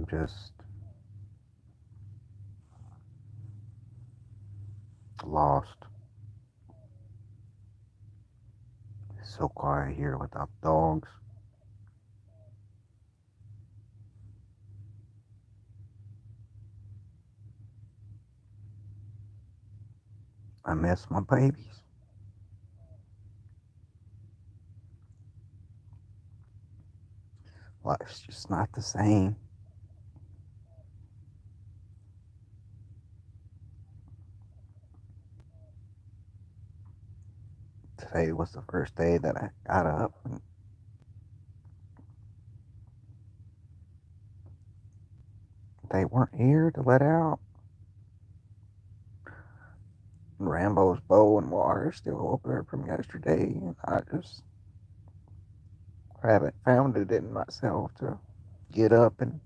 just lost. It's so quiet here without dogs. I miss my babies. Life's just not the same. Today was the first day that I got up and they weren't here to let out. Rambo's bow and water still over there from yesterday, and I just haven't found it in myself to get up and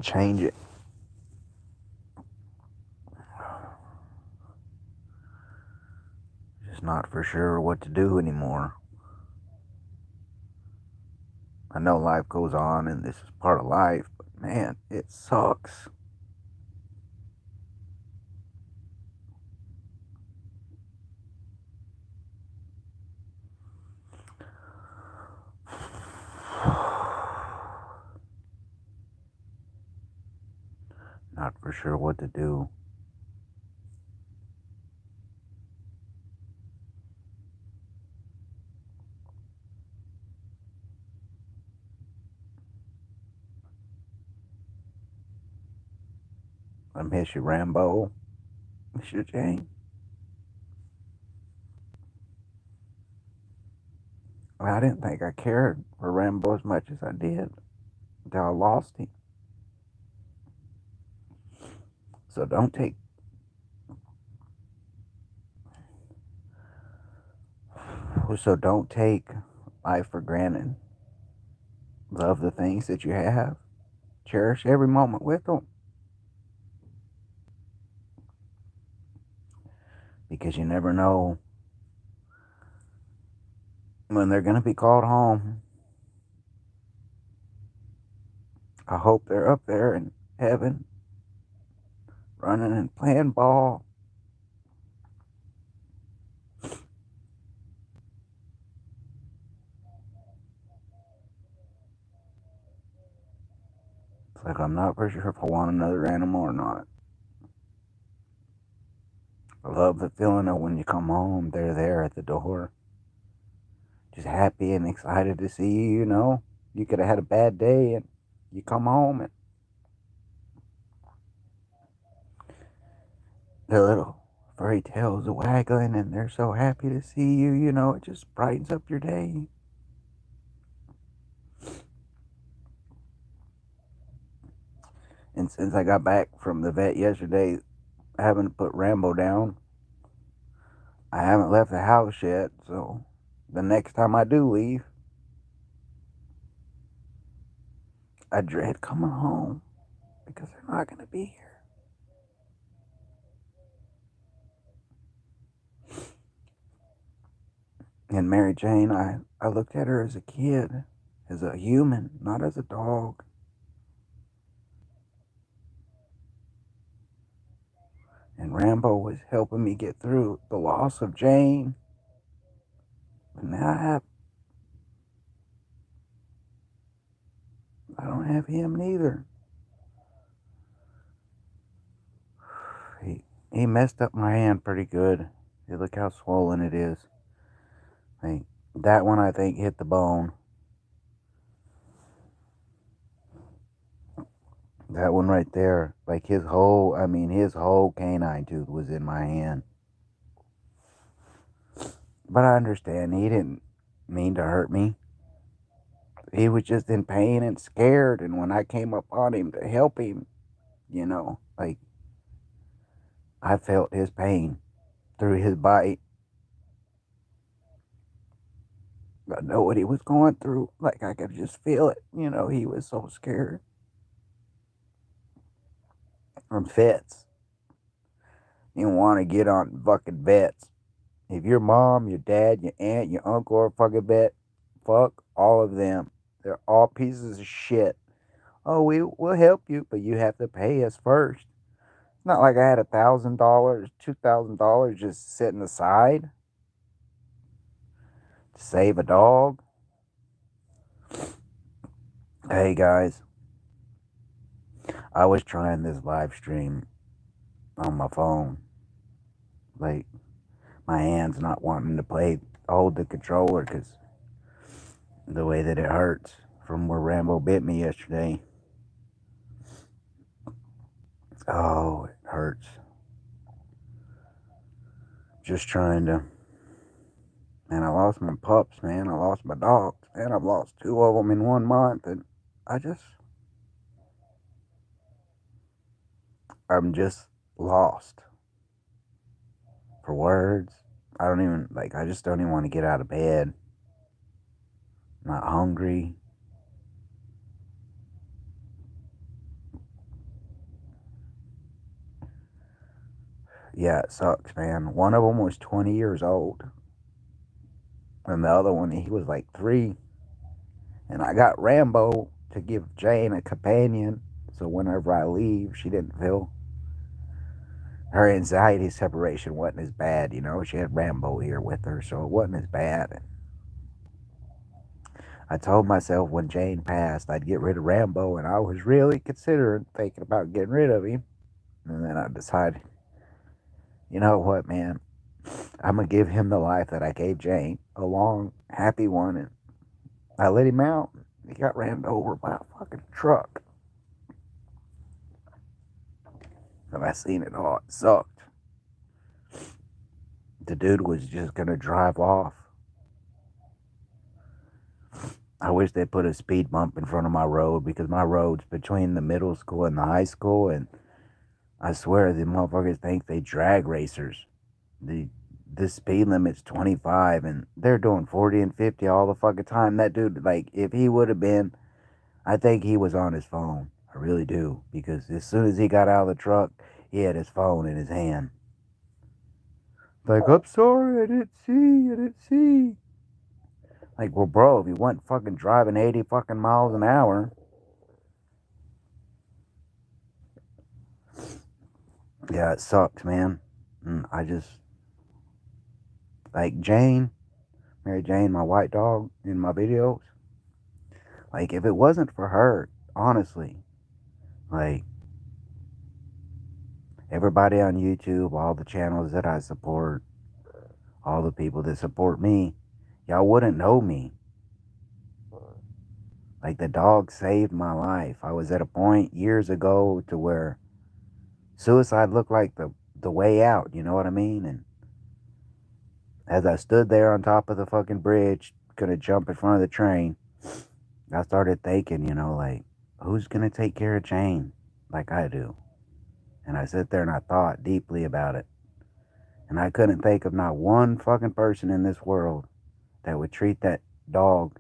change it. Just not for sure what to do anymore. I know life goes on and this is part of life, but man, it sucks. Not for sure what to do. I miss you, Rambo. Miss you, Jane. I didn't think I cared for Rambo as much as I did until I lost him. So don't take don't take life for granted. Love the things that you have. Cherish every moment with them. Because you never know when they're going to be called home. I hope they're up there in heaven, running and playing ball. It's like I'm not for sure if I want another animal or not. I love the feeling of when you come home, they're there at the door. Just happy and excited to see you, you know. You could have had a bad day and you come home and their little furry tails are waggling and they're so happy to see you, you know, it just brightens up your day. And since I got back from the vet yesterday, having to put Rambo down, I haven't left the house yet, so the next time I do leave, I dread coming home because they're not going to be here. And Mary Jane, I looked at her as a kid, as a human, not as a dog. And Rambo was helping me get through the loss of Jane. And now I don't have him neither. He messed up my hand pretty good. Hey, look how swollen it is. Hey, that one I think hit the bone. That one right there, like his whole canine tooth was in my hand. But I understand he didn't mean to hurt me. He was just in pain and scared. And when I came up on him to help him, you know, like I felt his pain through his bite. I know what he was going through. Like I could just feel it. You know, he was so scared from fits. He didn't want to get on fucking vets. If your mom, your dad, your aunt, your uncle are fucking bet, fuck all of them. They're all pieces of shit. Oh, we'll help you, but you have to pay us first. It's not like I had $1,000, $2,000 just sitting aside to save a dog. Hey guys, I was trying this live stream on my phone. Like, my hand's not wanting to hold the controller because the way that it hurts from where Rambo bit me yesterday. Oh, it hurts. Just trying to. Man, I lost my pups, man. I lost my dogs, man. I've lost two of them in 1 month, and I just. I'm just lost for words. I just don't even want to get out of bed. I'm not hungry. Yeah, it sucks, man. One of them was 20 years old, and the other one, he was like 3. And I got Rambo to give Jane a companion, so whenever I leave, she didn't feel her anxiety separation wasn't as bad, you know. She had Rambo here with her, so it wasn't as bad. I told myself when Jane passed, I'd get rid of Rambo, and I was really considering thinking about getting rid of him. And then I decided, you know what, man? I'm going to give him the life that I gave Jane, a long, happy one. And I let him out. He got rammed over by a fucking truck. And I seen it all. It sucked. The dude was just going to drive off. I wish they put a speed bump in front of my road because my road's between the middle school and the high school, and I swear the motherfuckers think they drag racers. The speed limit's 25 and they're doing 40 and 50 all the fucking time. That dude, like, if he would have been, I think he was on his phone. I really do, because as soon as he got out of the truck, he had his phone in his hand. Like, I'm sorry, I didn't see. Like, well, bro, if you weren't fucking driving 80 fucking miles an hour. Yeah, it sucks, man. I just, like Mary Jane, my white dog in my videos. Like, if it wasn't for her, honestly, like, everybody on YouTube, all the channels that I support, all the people that support me, y'all wouldn't know me. Like, the dog saved my life. I was at a point years ago to where suicide looked like the way out, you know what I mean? And as I stood there on top of the fucking bridge, gonna jump in front of the train, I started thinking, you know, like, who's gonna take care of Jane like I do? And I sat there and I thought deeply about it. And I couldn't think of not one fucking person in this world that would treat that dog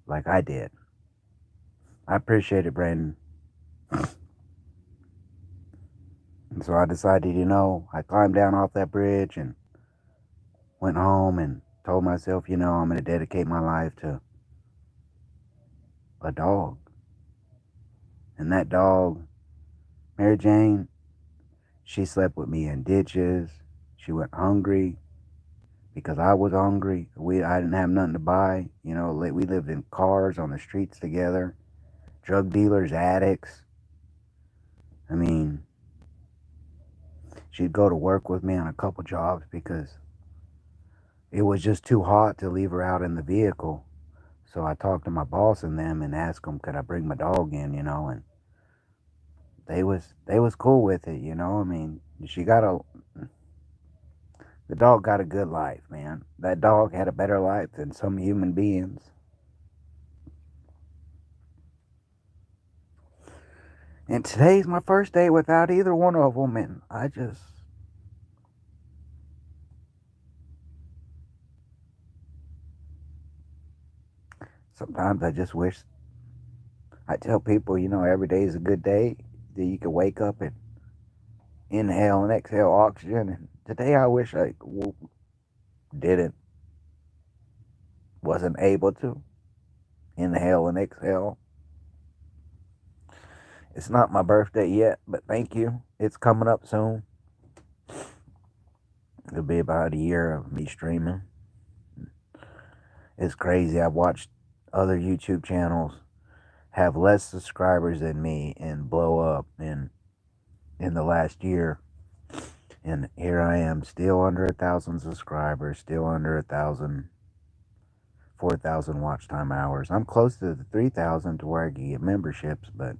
like I did. I appreciate it, Brandon. And so I decided, you know, I climbed down off that bridge and went home and told myself, you know, I'm going to dedicate my life to a dog. And that dog, Mary Jane, she slept with me in ditches. She went hungry because I was hungry. I didn't have nothing to buy. You know, we lived in cars on the streets together. Drug dealers, addicts. I mean, she'd go to work with me on a couple jobs because it was just too hot to leave her out in the vehicle. So I talked to my boss and them and asked them, could I bring my dog in, you know, and they was cool with it, you know. I mean, the dog got a good life, man. That dog had a better life than some human beings. And today's my first day without either one of them, and sometimes I just wish, I tell people, you know, every day is a good day, that you can wake up and inhale and exhale oxygen. And today I wish didn't, wasn't able to inhale and exhale. It's not my birthday yet, but thank you. It's coming up soon. It'll be about a year of me streaming. It's crazy. I've watched other YouTube channels have less subscribers than me and blow up in the last year. And here I am, still under 1,000 subscribers, still under 4,000 watch time hours. I'm close to the 3,000 to where I can get memberships, but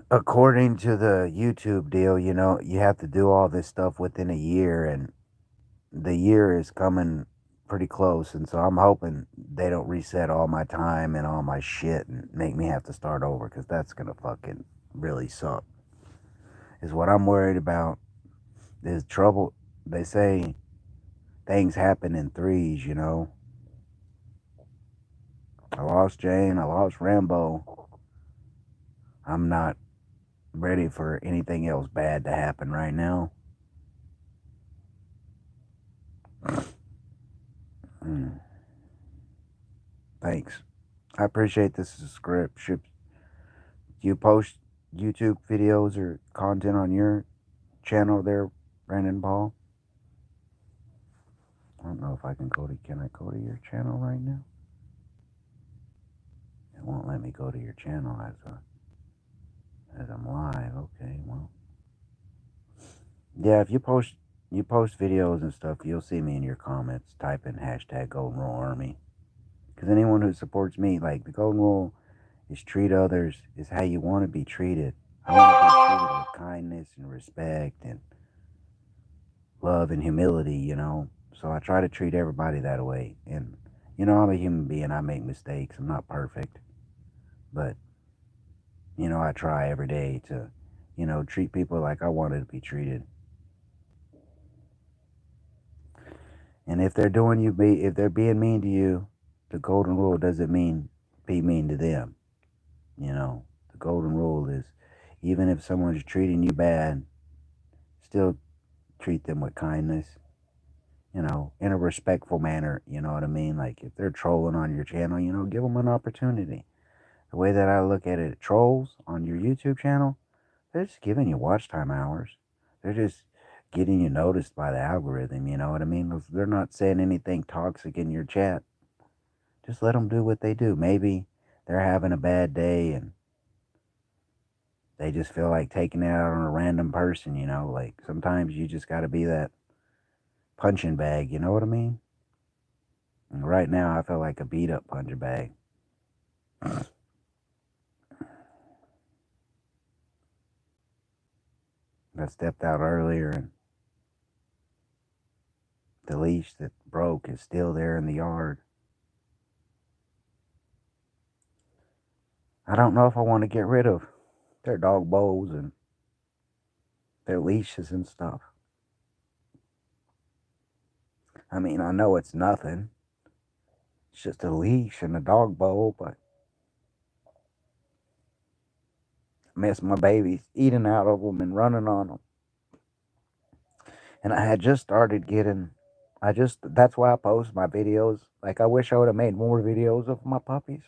according to the YouTube deal, you have to do all this stuff within a year, and the year is coming pretty close. And so I'm hoping they don't reset all my time and all my shit and make me have to start over, because that's gonna fucking really suck. Is what I'm worried about. Is trouble. They say things happen in threes, I lost Jane, I lost Rambo. I'm not ready for anything else bad to happen right now. Thanks. I appreciate this subscription. Do you post YouTube videos or content on your channel there, Brandon Paul? I don't know if I can can I go to your channel right now? It won't let me go to your channel as I'm live. Okay, well. Yeah, if you post videos and stuff, you'll see me in your comments. Type in hashtag Golden Rule Army. Because anyone who supports me, like, the Golden Rule is treat others is how you want to be treated. I want to be treated with kindness and respect and love and humility, So I try to treat everybody that way. And, I'm a human being. I make mistakes. I'm not perfect. But, I try every day to, treat people like I wanted to be treated. And if they're if they're being mean to you, the golden rule doesn't mean be mean to them. The golden rule is, even if someone's treating you bad, still treat them with kindness, in a respectful manner. You know what I mean? Like, if they're trolling on your channel, give them an opportunity. The way that I look at it, trolls on your YouTube channel, they're just giving you watch time hours. They're just getting you noticed by the algorithm, you know what I mean? They're not saying anything toxic in your chat. Just let them do what they do. Maybe they're having a bad day and they just feel like taking it out on a random person, Like, sometimes you just got to be that punching bag, you know what I mean? And right now, I feel like a beat up punching bag. I stepped out earlier and the leash that broke is still there in the yard. I don't know if I want to get rid of their dog bowls and their leashes and stuff. I mean, I know it's nothing. It's just a leash and a dog bowl, but I miss my babies eating out of them and running on them. And I had just started getting, that's why I post my videos. Like, I wish I would have made more videos of my puppies.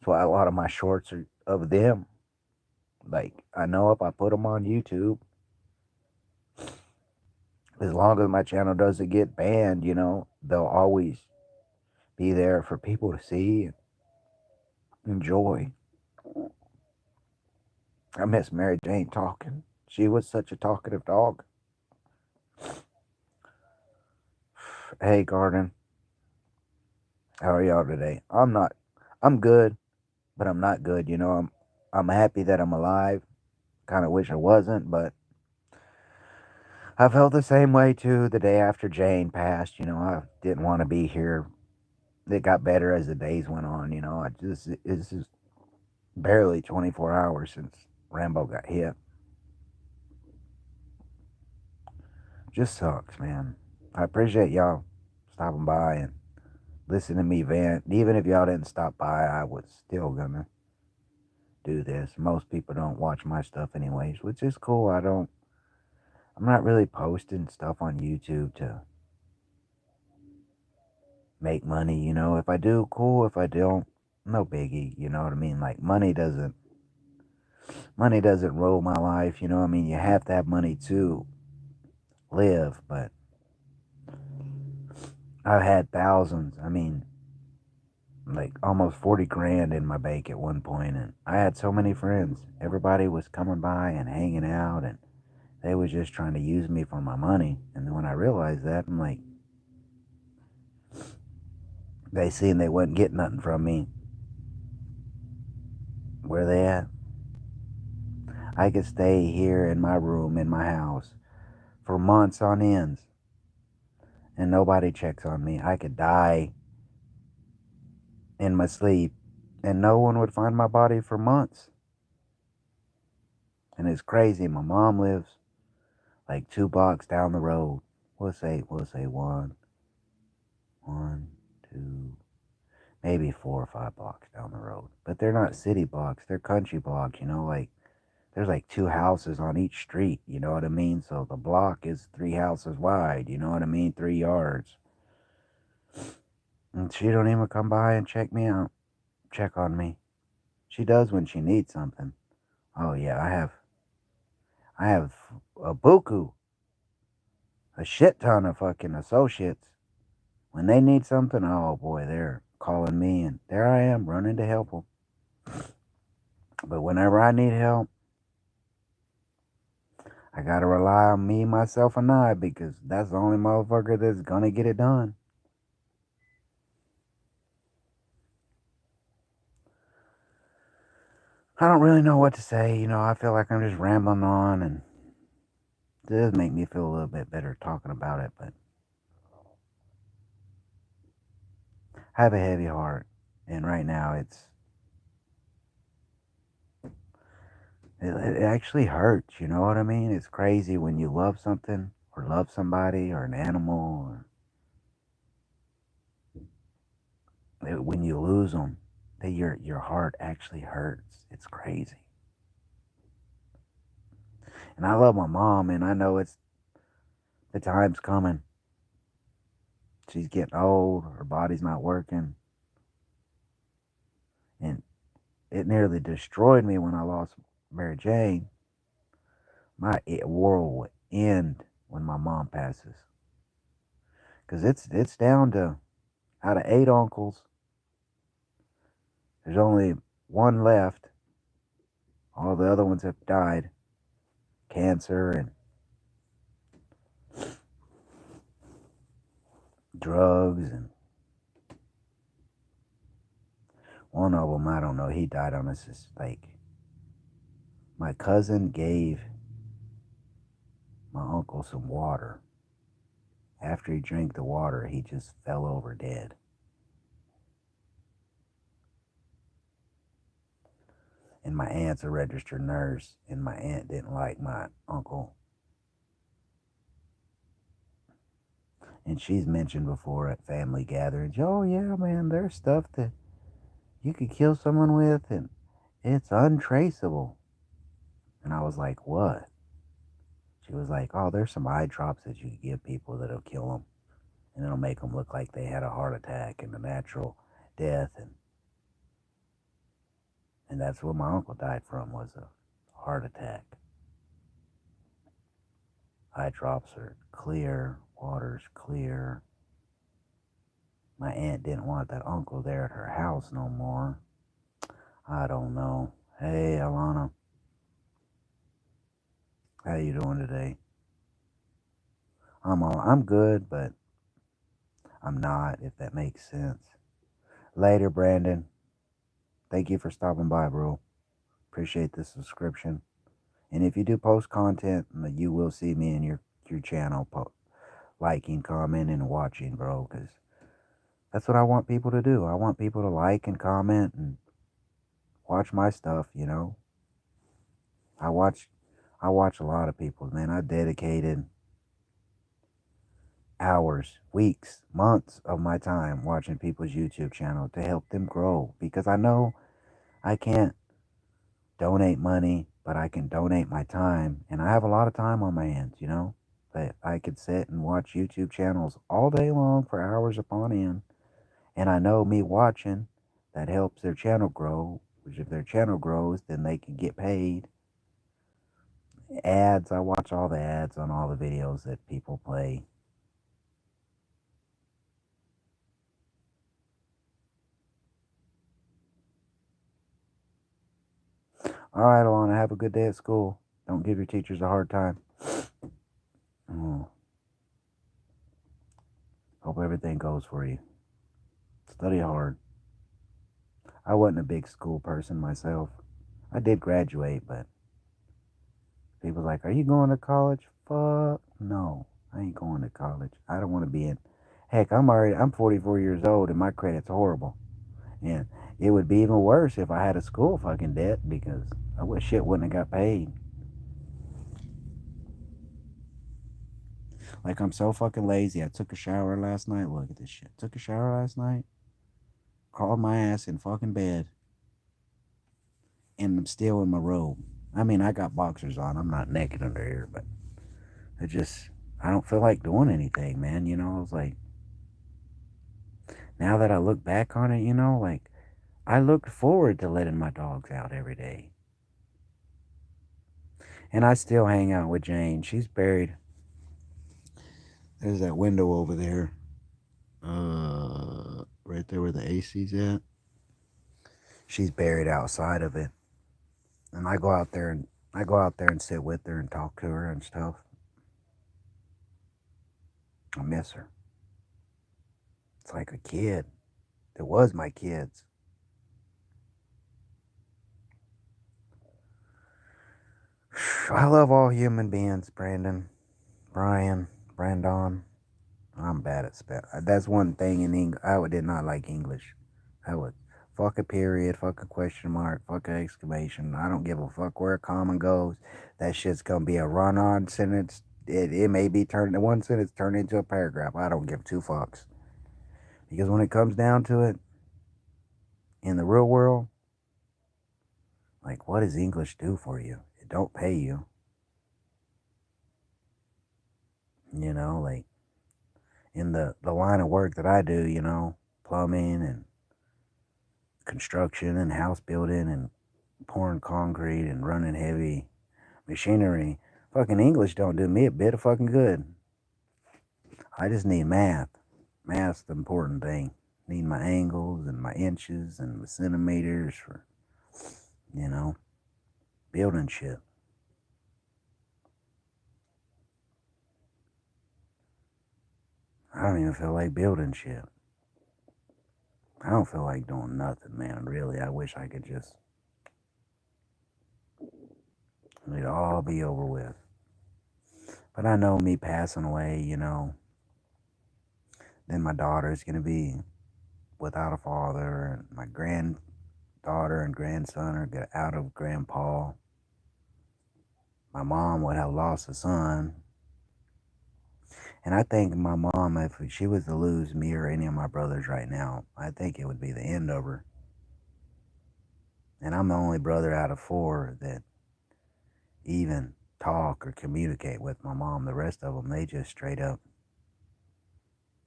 That's why a lot of my shorts are of them. Like, I know if I put them on YouTube, as long as my channel doesn't get banned, they'll always be there for people to see and enjoy. I miss Mary Jane talking. She was such a talkative dog. Hey, Garden. How are y'all today? I'm good, but I'm not good. I'm happy that I'm alive. Kind of wish I wasn't, but I felt the same way too the day after Jane passed. I didn't want to be here. It got better as the days went on. It's just barely 24 hours since Rambo got hit. Just sucks, man. I appreciate y'all stopping by and listening to me vent. Even if y'all didn't stop by, I was still gonna do this. Most people don't watch my stuff anyways, which is cool. I'm not really posting stuff on YouTube to make money, you know. If I do, cool. If I don't, no biggie, you know what I mean? Like money doesn't rule my life, you know what I mean? You have to have money to live, but I've had thousands. I mean, like almost 40 grand in my bank at one point, and I had so many friends. Everybody was coming by and hanging out, and they was just trying to use me for my money. And then when I realized that, I'm like, they seen they wasn't getting nothing from me. Where they at? I could stay here in my room in my house for months on ends, and nobody checks on me. I could die in my sleep, and no one would find my body for months. And it's crazy. My mom lives like 2 blocks down the road. We'll say one, two, maybe 4 or 5 blocks down the road. But they're not city blocks, they're country blocks, you know, like there's like 2 houses on each street, you know what I mean? So the block is 3 houses wide, you know what I mean? 3 yards. And she don't even come by and check me out, check on me. She does when she needs something. Oh yeah, I have a buku, a shit ton of fucking associates. When they need something, oh boy, they're calling me, and there I am running to help them. But whenever I need help, I gotta rely on me, myself, and I, because that's the only motherfucker that's gonna get it done. I don't really know what to say, you know. I feel like I'm just rambling on, and it does make me feel a little bit better talking about it, but I have a heavy heart, and right now it actually hurts, you know what I mean? It's crazy when you love something, or love somebody, or an animal, or when you lose them, that your heart actually hurts. It's crazy. And I love my mom, and I know the time's coming. She's getting old, her body's not working, and it nearly destroyed me when I lost Mary Jane. My world will end when my mom passes, because it's down to, out of 8 uncles, there's only one left. All the other ones have died, cancer and drugs, and one of them, I don't know, he died on us. Like, my cousin gave my uncle some water. After he drank the water, he just fell over dead. And my aunt's a registered nurse, and my aunt didn't like my uncle. And she's mentioned before at family gatherings, oh yeah, man, there's stuff that you could kill someone with, and it's untraceable. And I was like, what? She was like, oh, there's some eye drops that you can give people that'll kill them, and it'll make them look like they had a heart attack and a natural death. And that's what my uncle died from, was a heart attack. Eye drops are clear, water's clear. My aunt didn't want that uncle there at her house no more. I don't know. Hey, Alana, how you doing today? I'm good, but I'm not, if that makes sense. Later, Brandon. Thank you for stopping by, bro. Appreciate the subscription. And if you do post content, you will see me in your channel, liking, commenting, and watching, bro, because that's what I want people to do. I want people to like and comment and watch my stuff, you know. I watch I watch a lot of people, man. I dedicated hours, weeks, months of my time watching people's YouTube channel to help them grow, because I know I can't donate money, but I can donate my time, and I have a lot of time on my hands, But I could sit and watch YouTube channels all day long for hours upon end, and I know me watching, that helps their channel grow, which if their channel grows, then they can get paid. Ads, I watch all the ads on all the videos that people play. All right, Alana, have a good day at school. Don't give your teachers a hard time. Oh, hope everything goes for you. Study hard. I wasn't a big school person myself. I did graduate, but people like, are you going to college? Fuck no. I ain't going to college. I don't want to be in. Heck, I'm 44 years old and my credit's horrible. And it would be even worse if I had a school fucking debt because I wish shit wouldn't have got paid. Like, I'm so fucking lazy. I took a shower last night. Look at this shit. Took a shower last night. Crawled my ass in fucking bed. And I'm still in my robe. I mean, I got boxers on. I'm not naked under here, but I don't feel like doing anything, man. I was like, now that I look back on it, like, I looked forward to letting my dogs out every day. And I still hang out with Jane. She's buried. There's that window over there. Right there where the AC's at. She's buried outside of it. And I go out there and sit with her and talk to her and stuff. I miss her. It's like a kid. It was my kids. I love all human beings, Brandon, Brian, Brandon. I'm bad at spell. That's one thing in English. I did not like English. I would fuck a period, fuck a question mark, fuck an exclamation. I don't give a fuck where a comma goes. That shit's gonna be a run-on sentence. It may be turned one sentence turned into a paragraph. I don't give two fucks. Because when it comes down to it, in the real world, like, what does English do for you? It don't pay you. Like, in the line of work that I do, plumbing and construction and house building and pouring concrete and running heavy machinery, fucking English don't do me a bit of fucking good. I just need math. Math's the important thing. Need my angles and my inches and the centimeters for, building shit. I don't even feel like building shit. I don't feel like doing nothing, man. Really, I wish I could just let it all be over with. But I know me passing away, then my daughter's going to be without a father, and my granddaughter and grandson are get out of grandpa. My mom would have lost a son. And I think my mom, if she was to lose me or any of my brothers right now, I think it would be the end of her. And I'm the only brother out of four that even talk or communicate with my mom. The rest of them, they just straight up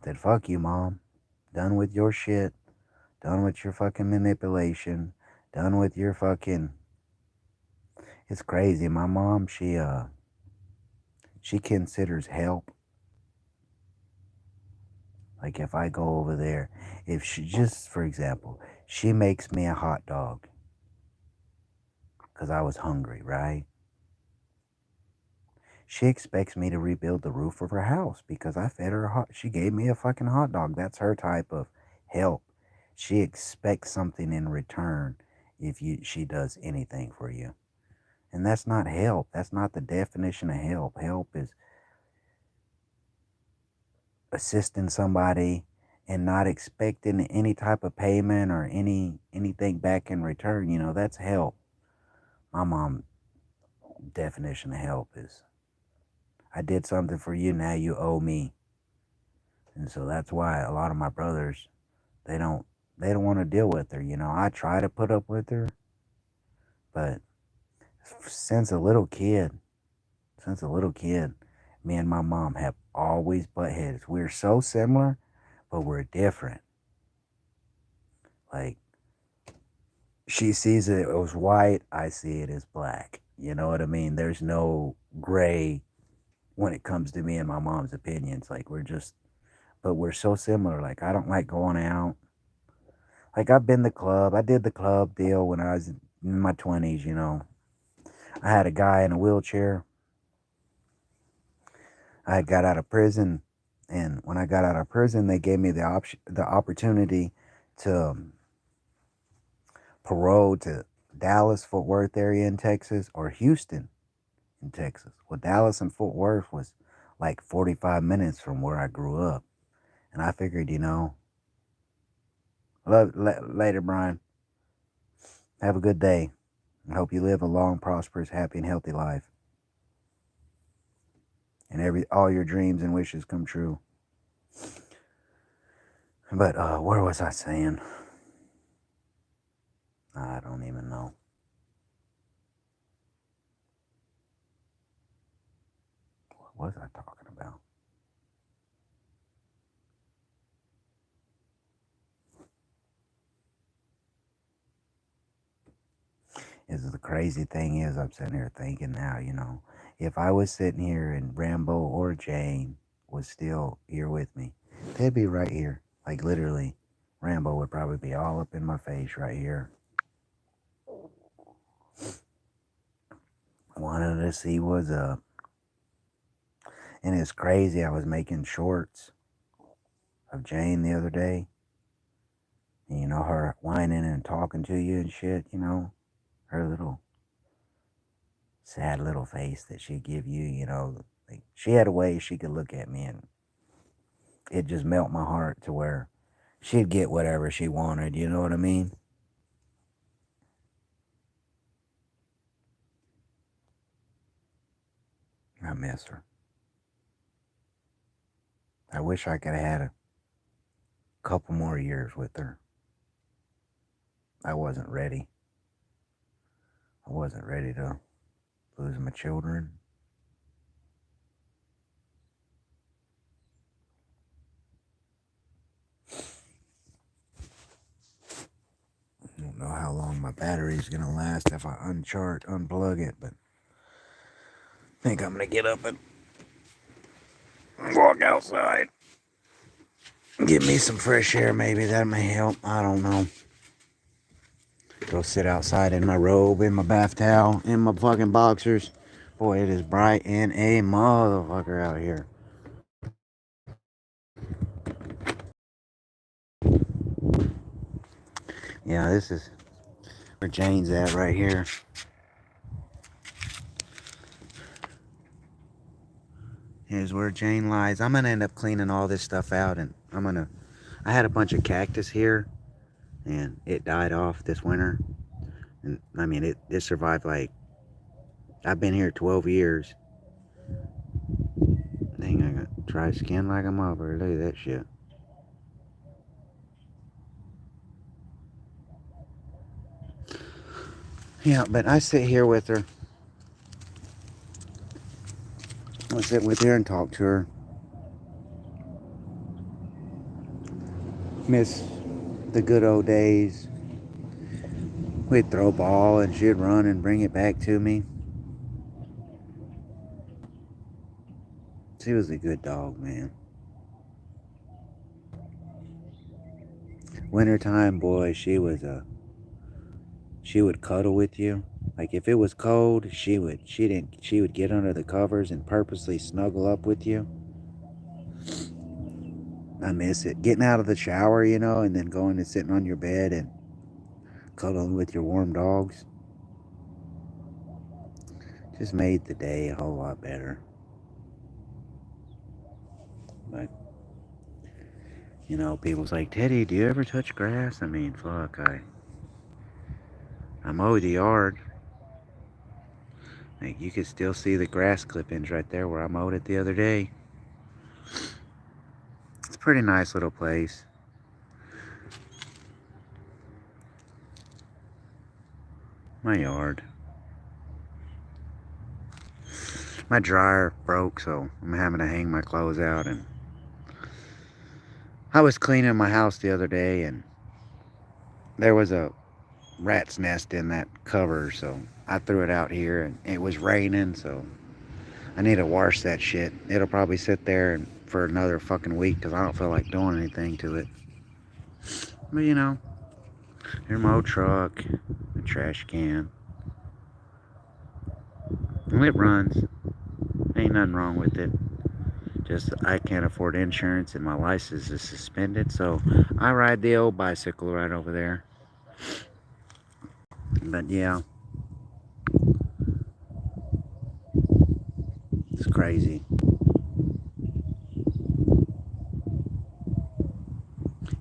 said, fuck you, mom. Done with your shit. Done with your fucking manipulation. Done with your fucking... It's crazy. My mom, she considers help. Like, if I go over there, if she, just for example, she makes me a hot dog because I was hungry, right? She expects me to rebuild the roof of her house because I fed her she gave me a fucking hot dog. That's her type of help. She expects something in return if she does anything for you. And that's not help. That's not the definition of help. Help is assisting somebody and not expecting any type of payment or anything back in return. That's help. My mom's definition of help is, I did something for you, now you owe me. And so that's why a lot of my brothers, they don't want to deal with her. I try to put up with her, but Since a little kid, since a little kid, me and my mom have always butt heads. We're so similar, but we're different. Like, she sees it as white, I see it as black. You know what I mean? There's no gray when it comes to me and my mom's opinions. Like, but we're so similar. Like, I don't like going out. Like, I've been the club. I did the club deal when I was in my 20s, you know. I had a guy in a wheelchair. I had got out of prison, and when I got out of prison, they gave me the opportunity to parole to Dallas, Fort Worth area in Texas, or Houston in Texas. Well, Dallas and Fort Worth was like 45 minutes from where I grew up. And I figured, later, Brian. Have a good day. I hope you live a long, prosperous, happy, and healthy life. And all your dreams and wishes come true. But where was I saying? I don't even know. What was I talking about? Is the crazy thing is I'm sitting here thinking now, if I was sitting here and Rambo or Jane was still here with me, they'd be right here. Like literally, Rambo would probably be all up in my face right here. Wanted to see what's up. And it's crazy, I was making shorts of Jane the other day. And her whining and talking to you and shit, her little sad little face that she'd give you, like she had a way she could look at me and it just melt my heart to where she'd get whatever she wanted, you know what I mean? I miss her. I wish I could have had a couple more years with her. I wasn't ready. I wasn't ready to lose my children. I don't know how long my battery's gonna last if I unplug it, but I think I'm gonna get up and walk outside. Get me some fresh air, maybe that may help. I don't know. Go sit outside in my robe, in my bath towel, in my fucking boxers. Boy, it is bright in a motherfucker out here. Yeah, this is where Jane's at right here. Here's where Jane lies. I'm gonna end up cleaning all this stuff out, and I had a bunch of cactus here, and it died off this winter. And I mean, it survived like, I've been here 12 years. Dang, I got dry skin like a mother. Look at that shit. Yeah, but I sit here with her. I sit with her and talk to her. Miss the good old days. We'd throw a ball and she'd run and bring it back to me. She was a good dog, man. Wintertime, boy, she would cuddle with you. Like if it was cold, she would get under the covers and purposely snuggle up with you. I miss it. Getting out of the shower, and then going and sitting on your bed and cuddling with your warm dogs. Just made the day a whole lot better. But people's like, Teddy, do you ever touch grass? I mean, fuck, I mow the yard. Like, you could still see the grass clippings right there where I mowed it the other day. It's a pretty nice little place. My yard. My dryer broke, so I'm having to hang my clothes out. And I was cleaning my house the other day, and there was a rat's nest in that cover, so I threw it out here, and it was raining, so I need to wash that shit. It'll probably sit there for another fucking week because I don't feel like doing anything to it. But you know, here's my old truck, the trash can, and it runs. Ain't nothing wrong with it. Just I can't afford insurance and my license is suspended, so I ride the old bicycle right over there. But yeah, it's crazy.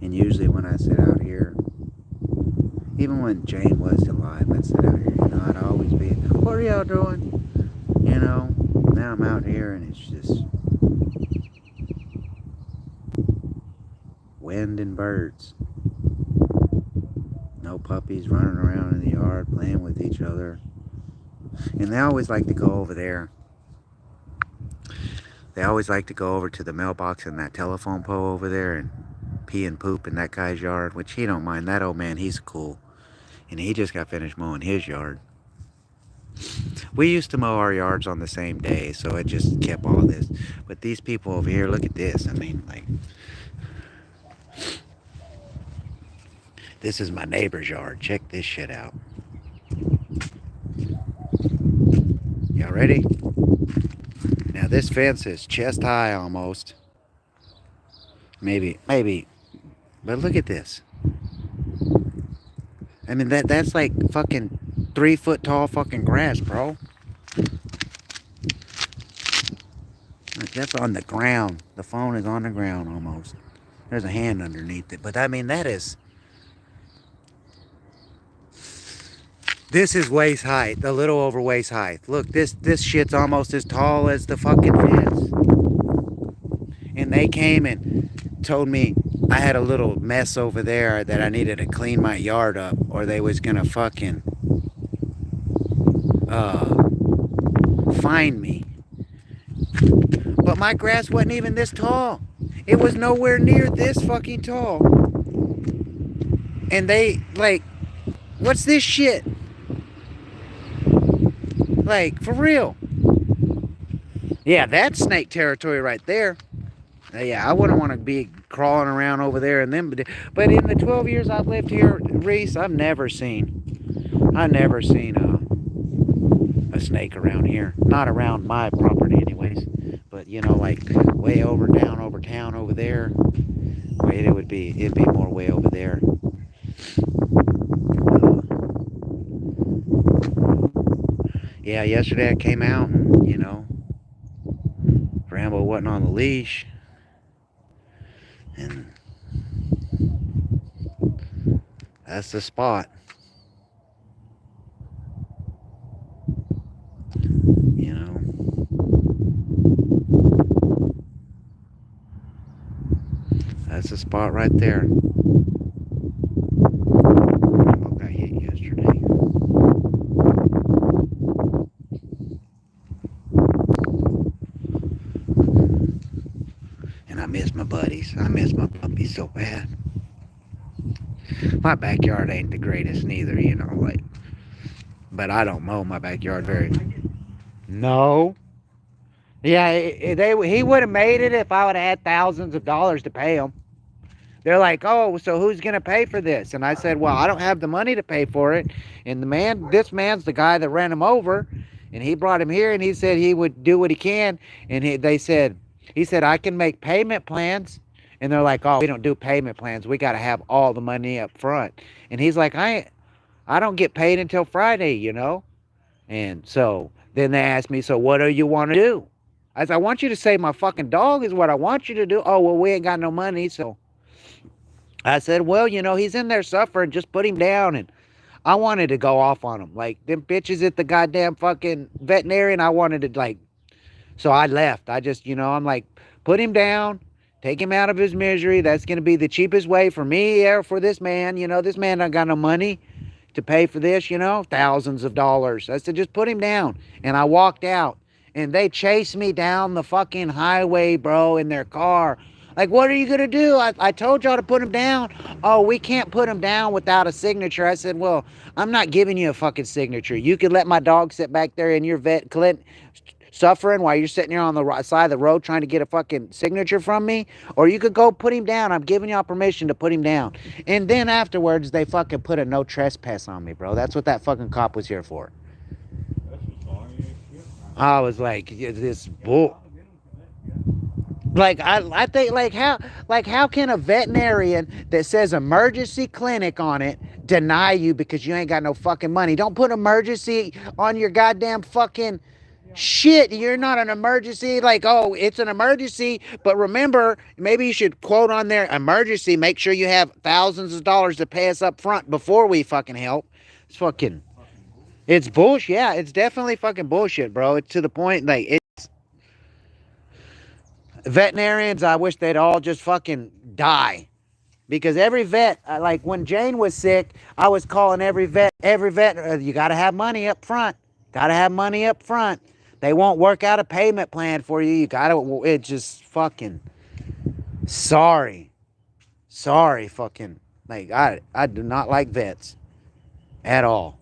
And usually when I sit out here, even when Jane was alive, I'd sit out here, I'd always be, what are y'all doing? Now I'm out here and it's just wind and birds. No puppies running around in the yard playing with each other. And they always like to go over there. They always like to go over to the mailbox and that telephone pole over there and pee and poop in that guy's yard, which he don't mind. That old man, he's cool. And he just got finished mowing his yard. We used to mow our yards on the same day, so it just kept all this. But these people over here, look at this. I mean, like, this is my neighbor's yard. Check this shit out. Y'all ready? Now this fence is chest high almost. Maybe. But look at this. I mean, that's like fucking 3 foot tall fucking grass, bro. Like, that's on the ground. The phone is on the ground almost. There's a hand underneath it. But I mean, this is waist height, a little over waist height. Look, this shit's almost as tall as the fucking fence. And they came and told me I had a little mess over there that I needed to clean my yard up, or they was gonna fucking fine me. But my grass wasn't even this tall. It was nowhere near this fucking tall. And they, like, what's this shit? Like, for real. Yeah, that's snake territory right there. Yeah, I wouldn't want to be crawling around over there and then. But in the 12 years I've lived here, Reese, I've never seen a snake around here. Not around my property, anyways. But like way over town over there. Wait, it'd be more way over there. Yeah, yesterday I came out and Rambo wasn't on the leash. And that's the spot. That's the spot right there. Rambo got hit yesterday. And I miss my buddies. I miss my puppies so bad. My backyard ain't the greatest neither, but I don't mow my backyard very. No. Yeah, he would have made it if I would have had thousands of dollars to pay him. They're like, oh, so who's going to pay for this? And I said, well, I don't have the money to pay for it. And this man's the guy that ran him over. And he brought him here and he said he would do what he can. And he said, I can make payment plans. And they're like, oh, we don't do payment plans. We got to have all the money up front. And he's like, I don't get paid until Friday, And so then they asked me, so what do you want to do? I said, I want you to save my fucking dog is what I want you to do. Oh, well, we ain't got no money. So I said, well, he's in there suffering. Just put him down. And I wanted to go off on him. Like, them bitches at the goddamn fucking veterinarian, I wanted to, like, so I left. I just, I'm like, put him down. Take him out of his misery. That's going to be the cheapest way for me or for this man. This man don't got no money to pay for this, thousands of dollars. I said, just put him down. And I walked out. and they chase me down the fucking highway, bro, in their car. Like, what are you going to do? I told y'all to put him down. Oh, we can't put him down without a signature. I said, well, I'm not giving you a fucking signature. You can let my dog sit back there in your vet, Clint, suffering while you're sitting here on the side of the road trying to get a fucking signature from me, or you could go put him down. I'm giving y'all permission to put him down. And then afterwards, they fucking put a no trespass on me, bro. That's what that fucking cop was here for. I was like, this bull. Like I think like how can a veterinarian that says emergency clinic on it deny you because you ain't got no fucking money? Don't put emergency on your goddamn fucking shit. You're not an emergency. Like, oh, it's an emergency, but remember, maybe you should quote on there emergency. Make sure you have thousands of dollars to pay us up front before we fucking help. It's fucking, it's bullshit. Yeah, it's definitely fucking bullshit, bro. It's to the point like veterinarians, I wish they'd all just fucking die. Because every vet, like when Jane was sick, I was calling every vet, you got to have money up front. Got to have money up front. They won't work out a payment plan for you. You got to, it just fucking, sorry. Sorry, fucking, like, I do not like vets at all.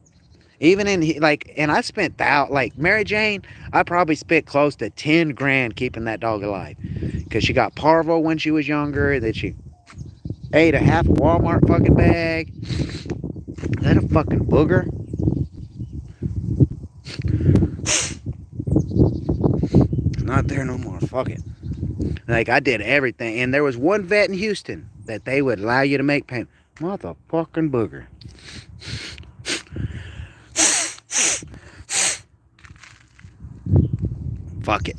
Even in, like, and I spent that, like, Mary Jane, I probably spent close to 10 grand keeping that dog alive. Because she got parvo when she was younger, that she ate a half Walmart fucking bag. Is that a fucking booger? It's not there no more. Fuck it. Like, I did everything. And there was one vet in Houston that they would allow you to make payment. Motherfucking booger. Fuck it.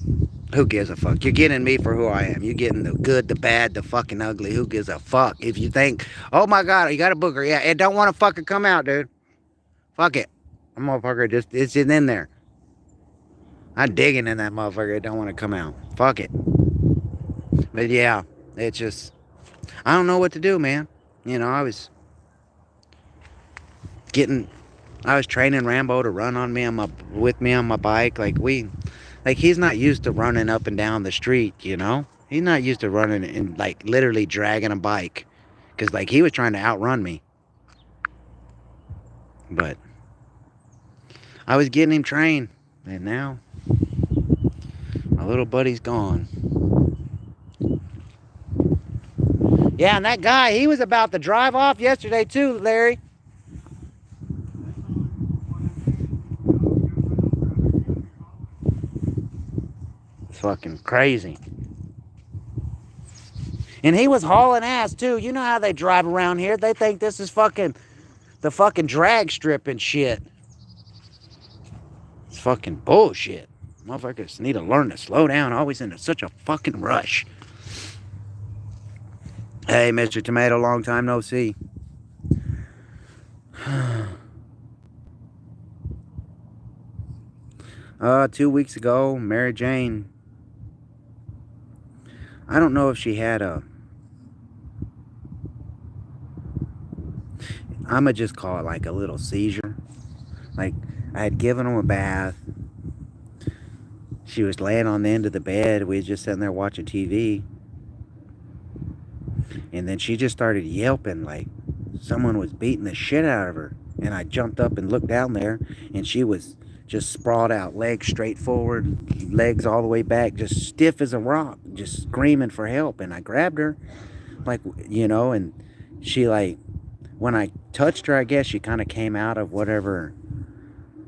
Who gives a fuck? You're getting me for who I am. You're getting the good, the bad, the fucking ugly. Who gives a fuck? If you think, oh my God, you got a booger. Yeah, it don't want to fucking come out, dude. Fuck it. That motherfucker just, it's in there. I'm digging in that motherfucker. It don't want to come out. Fuck it. But yeah, it's just, I don't know what to do, man. You know, I was training Rambo to run on me with me on my bike. Like he's not used to running up and down the street, you know? He's not used to running and like literally dragging a bike. Cause like he was trying to outrun me. But I was getting him trained. And now my little buddy's gone. Yeah, and that guy, he was about to drive off yesterday too, Larry. It's fucking crazy. And he was hauling ass too. You know how they drive around here. They think this is fucking the fucking drag strip and shit. It's fucking bullshit. Motherfuckers need to learn to slow down. Always in such a fucking rush. Hey, Mr. Tomato, long time no see. 2 weeks ago, Mary Jane, I don't know if she had I'ma just call it like a little seizure. Like, I had given him a bath. She was laying on the end of the bed. We was just sitting there watching TV. And then she just started yelping like someone was beating the shit out of her. And I jumped up and looked down there, and she was just sprawled out, legs straight forward, legs all the way back, just stiff as a rock, just screaming for help. And I grabbed her, like, you know, and she, like, when I touched her, I guess she kind of came out of whatever,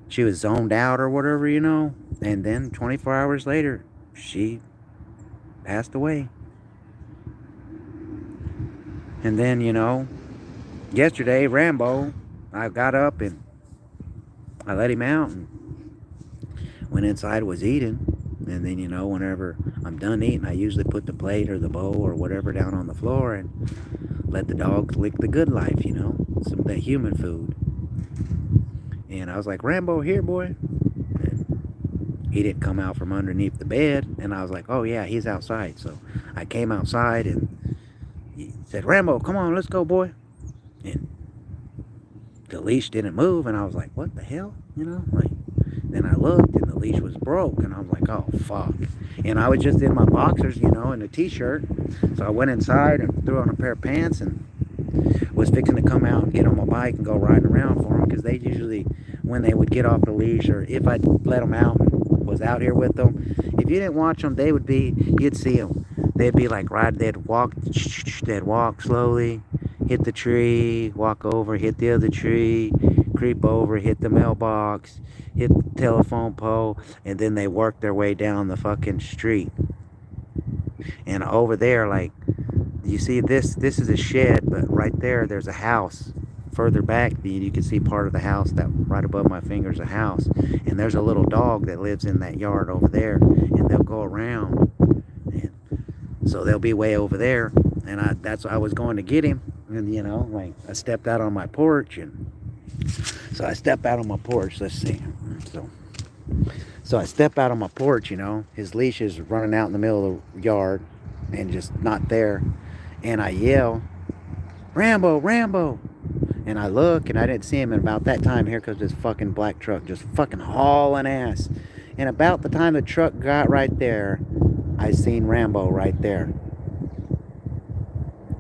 she was zoned out or whatever, you know. And then 24 hours later, she passed away. And then, you know, yesterday, Rambo, I got up and I let him out and went inside, was eating. And then, you know, whenever I'm done eating, I usually put the plate or the bowl or whatever down on the floor and let the dog lick the good life, you know, some of that human food. And I was like, Rambo, here, boy. And he didn't come out from underneath the bed. And I was like, oh, yeah, he's outside. So I came outside and he said, Rambo, come on, let's go, boy. And the leash didn't move. And I was like, what the hell? You know, like, Then I looked and the leash was broke, and I was like, oh fuck. And I was just in my boxers, you know, and a t-shirt. So I went inside and threw on a pair of pants and was fixing to come out and get on my bike and go riding around for them, because they usually, when they would get off the leash, or if I let them out and was out here with them, if you didn't watch them, they would be, you'd see them. They'd be like they'd walk slowly, hit the tree, walk over, hit the other tree, creep over, hit the mailbox, hit the telephone pole, and then they work their way down the fucking street. And over there, like, you see this is a shed, but right there's a house. Further back, you can see part of the house. That right above my finger is a house, and there's a little dog that lives in that yard over there, and they'll go around, and so they'll be way over there. And I was going to get him, and you know, like, I stepped out on my porch, and so I step out on my porch. Let's see. So I step out on my porch, you know, his leash is running out in the middle of the yard and just not there. And I yell, Rambo, Rambo. And I look, and I didn't see him. And about that time, here comes this fucking black truck just fucking hauling ass. And about the time the truck got right there, I seen Rambo right there.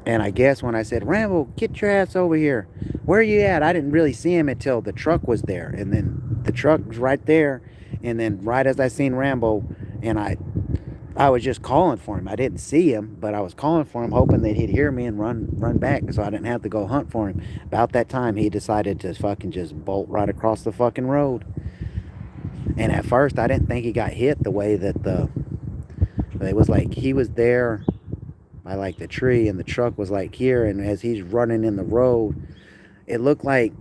And I guess when I said, Rambo, get your ass over here. Where are you at? I didn't really see him until the truck was there. And then the truck was right there. And then right as I seen Rambo, and I was just calling for him. I didn't see him, but I was calling for him, hoping that he'd hear me and run back, so I didn't have to go hunt for him. About that time, he decided to fucking just bolt right across the fucking road. And at first, I didn't think he got hit the way that it was like he was there by like the tree, and the truck was like here, and as he's running in the road, it looked like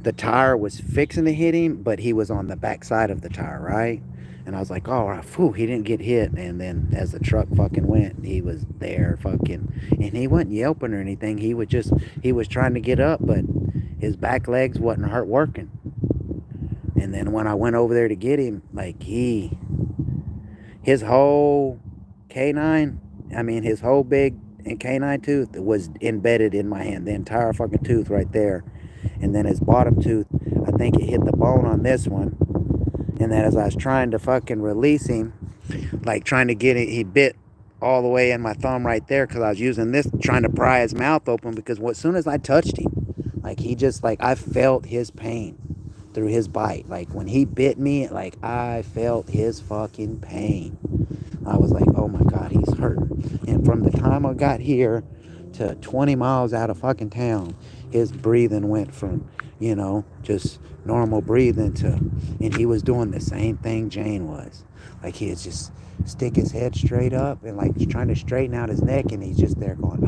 the tire was fixing to hit him, but he was on the back side of the tire, right? And I was like, oh, phew, he didn't get hit. And then as the truck fucking went, he was there fucking, and he wasn't yelping or anything. He was trying to get up, but his back legs wasn't hurt working. And then when I went over there to get him, like his whole canine, his whole big canine tooth was embedded in my hand, the entire fucking tooth right there. And then his bottom tooth, I think it hit the bone on this one. And then as I was trying to fucking release him, like trying to get it, he bit all the way in my thumb right there, because I was using this trying to pry his mouth open, because as soon as I touched him, like he just, like, I felt his pain through his bite. Like when he bit me, like I felt his fucking pain. I was like, oh my God, he's hurt. And from the time I got here to 20 miles out of fucking town, his breathing went from, you know, just normal breathing to, and he was doing the same thing Jane was. Like he'd just stick his head straight up and like trying to straighten out his neck, and he's just there going,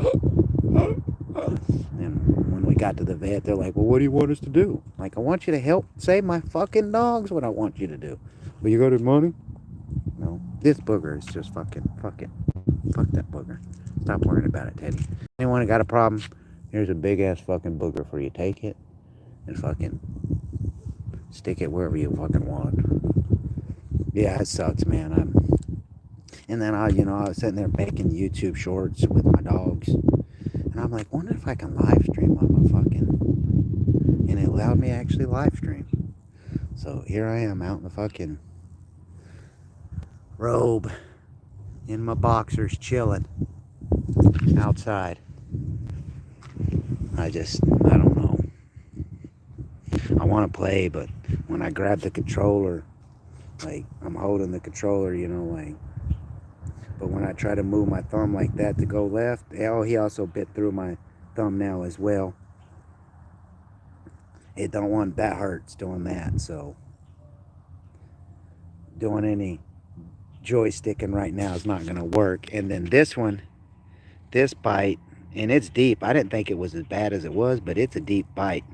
and when we got to the vet, they're like, well, what do you want us to do? Like, I want you to help save my fucking dogs, what I want you to do. Well, you got any money? No. This booger is just fuck that booger. Stop worrying about it, Teddy. Anyone got a problem? Here's a big ass fucking booger for you. Take it and fucking stick it wherever you fucking want. Yeah, it sucks, man. And then I was sitting there making YouTube shorts with my dogs, and I'm like, wonder if I can live stream on my fucking, and it allowed me to actually live stream. So here I am out in the fucking robe in my boxers chilling outside. I don't know. I want to play, but when I grab the controller, like I'm holding the controller, like, but when I try to move my thumb like that to go left, he also bit through my thumbnail as well. It don't want, that hurts doing that, so doing any joysticking right now is not going to work. And then this bite, and it's deep. I didn't think it was as bad as it was, but it's a deep bite.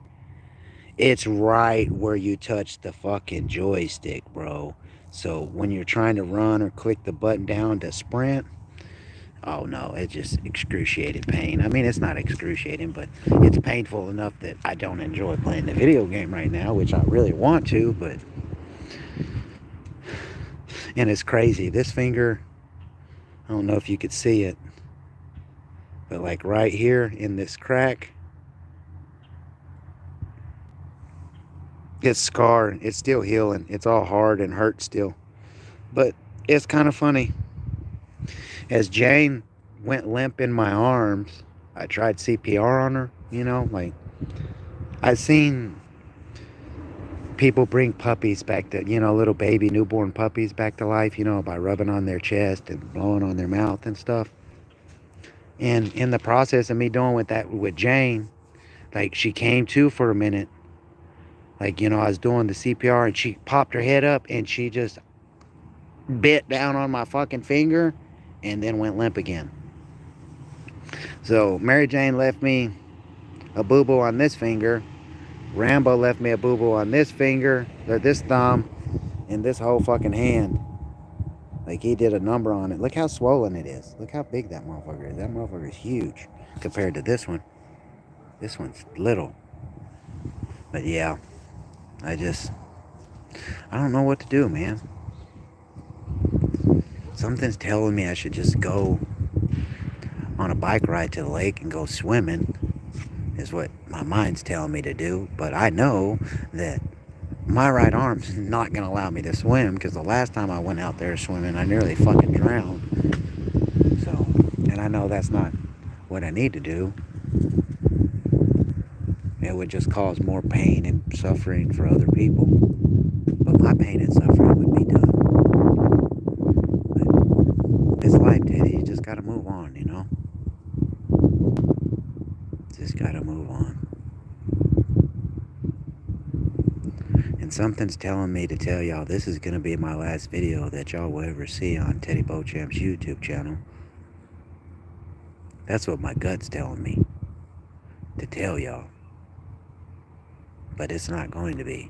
It's right where you touch the fucking joystick, bro. So when you're trying to run or click the button down to sprint, oh no, it's just excruciating pain. It's not excruciating, but it's painful enough that I don't enjoy playing the video game right now, which I really want to, but... And it's crazy. This finger, I don't know if you could see it, but like right here in this crack, It's scarred. It's still healing. It's all hard and hurt still. But it's kind of funny. As Jane went limp in my arms, I tried CPR on her. Like I've seen people bring puppies back to, little baby newborn puppies back to life, by rubbing on their chest and blowing on their mouth and stuff. And in the process of me doing that with Jane, like she came to for a minute. Like, I was doing the CPR and she popped her head up and she just bit down on my fucking finger and then went limp again. So Mary Jane left me a boo-boo on this finger. Rambo left me a boo-boo on this finger, or this thumb, and this whole fucking hand. Like he did a number on it. Look how swollen it is. Look how big that motherfucker is. That motherfucker is huge compared to this one. This one's little. But yeah, I don't know what to do, man. Something's telling me I should just go on a bike ride to the lake and go swimming, is what my mind's telling me to do. But I know that my right arm's not going to allow me to swim, because the last time I went out there swimming, I nearly fucking drowned. So, and I know that's not what I need to do. It would just cause more pain and suffering for other people. But my pain and suffering would be done. But it's life, Teddy. You just got to move on, Just got to move on. And something's telling me to tell y'all this is going to be my last video that y'all will ever see on Teddy Beauchamp's YouTube channel. That's what my gut's telling me to tell y'all. But it's not going to be.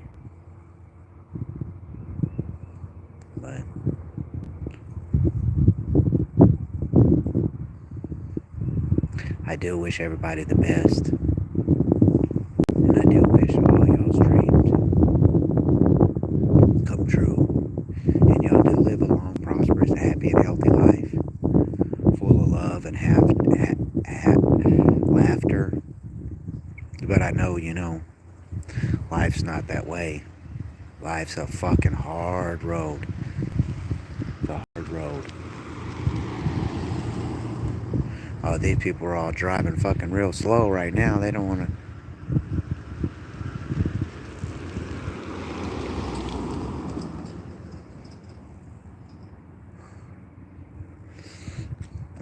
But I do wish everybody the best. And I do wish all y'all's dreams come true. And y'all do live a long, prosperous, happy, and healthy life. Full of love and laughter. But I know, life's not that way. Life's a fucking hard road. It's a hard road. Oh, these people are all driving fucking real slow right now. They don't want to.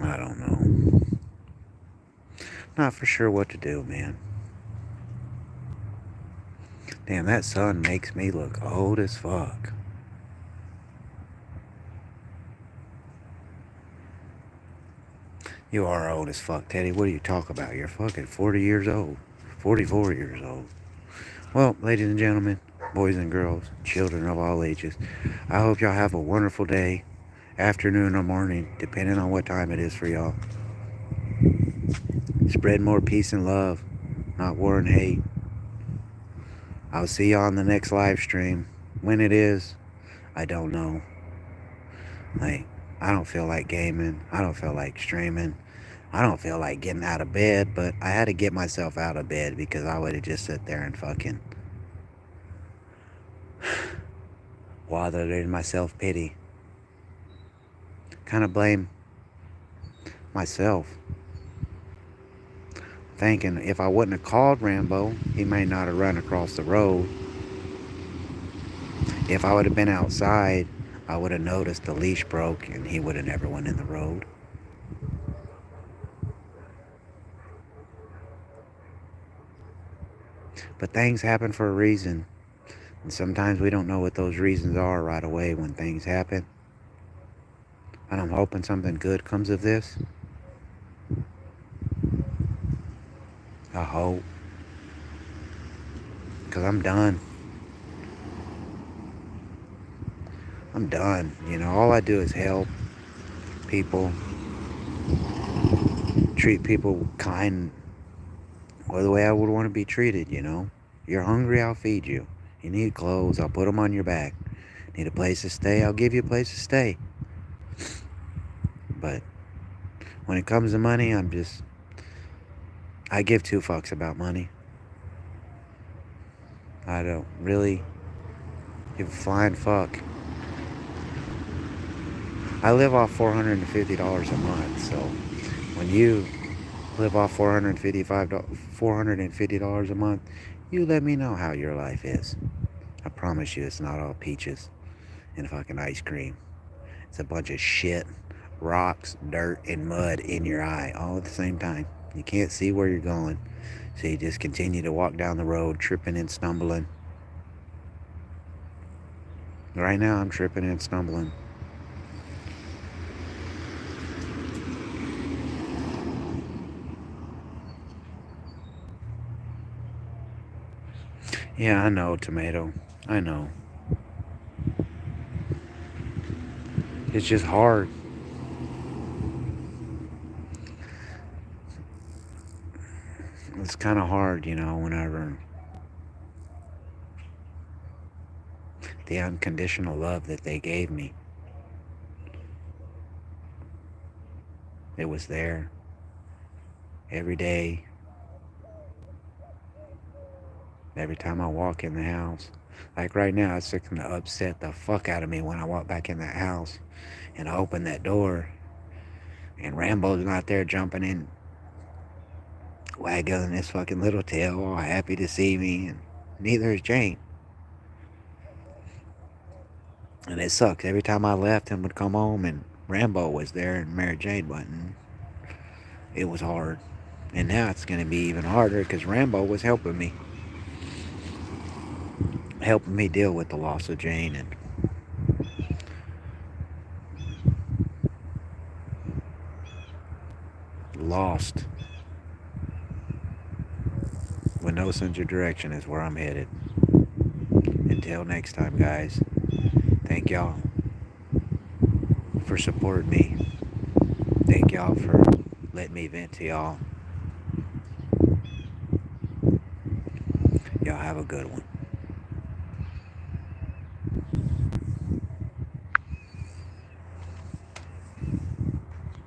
I don't know. Not for sure what to do, man. Damn, that sun makes me look old as fuck. You are old as fuck, Teddy. What do you talk about? You're fucking 40 years old. 44 years old. Well, ladies and gentlemen, boys and girls, children of all ages, I hope y'all have a wonderful day, afternoon or morning, depending on what time it is for y'all. Spread more peace and love, not war and hate. I'll see y'all on the next live stream. When it is, I don't know. Like, I don't feel like gaming. I don't feel like streaming. I don't feel like getting out of bed, but I had to get myself out of bed because I would have just sit there and fucking wathered in my self-pity. Kind of blame myself. Thinking if I wouldn't have called Rambo, he may not have run across the road. If I would have been outside, I would have noticed the leash broke and he would have never went in the road. But things happen for a reason. And sometimes we don't know what those reasons are right away when things happen. And I'm hoping something good comes of this. I hope. Because I'm done. I'm done. All I do is help people. Treat people kind, or the way I would want to be treated, You're hungry, I'll feed you. You need clothes, I'll put them on your back. Need a place to stay, I'll give you a place to stay. But when it comes to money, I give two fucks about money. I don't really give a flying fuck. I live off $450 a month, so when you live off $450 a month, you let me know how your life is. I promise you it's not all peaches and fucking ice cream. It's a bunch of shit, rocks, dirt, and mud in your eye all at the same time. You can't see where you're going, so you just continue to walk down the road, tripping and stumbling. Right now, I'm tripping and stumbling. Yeah, I know, tomato. I know. It's just hard. It's kind of hard, whenever the unconditional love that they gave me, it was there every day, every time I walk in the house. Like right now, it's going to upset the fuck out of me when I walk back in that house and I open that door and Rambo's not there jumping in, waggling his fucking little tail, all happy to see me, and neither is Jane. And it sucks. Every time I left, him would come home and Rambo was there and Mary Jane wasn't. It was hard. And now it's going to be even harder because Rambo was helping me deal with the loss of Jane and lost with no sense of direction is where I'm headed. Until next time, guys, thank y'all for supporting me. Thank y'all for letting me vent to y'all. Y'all have a good one.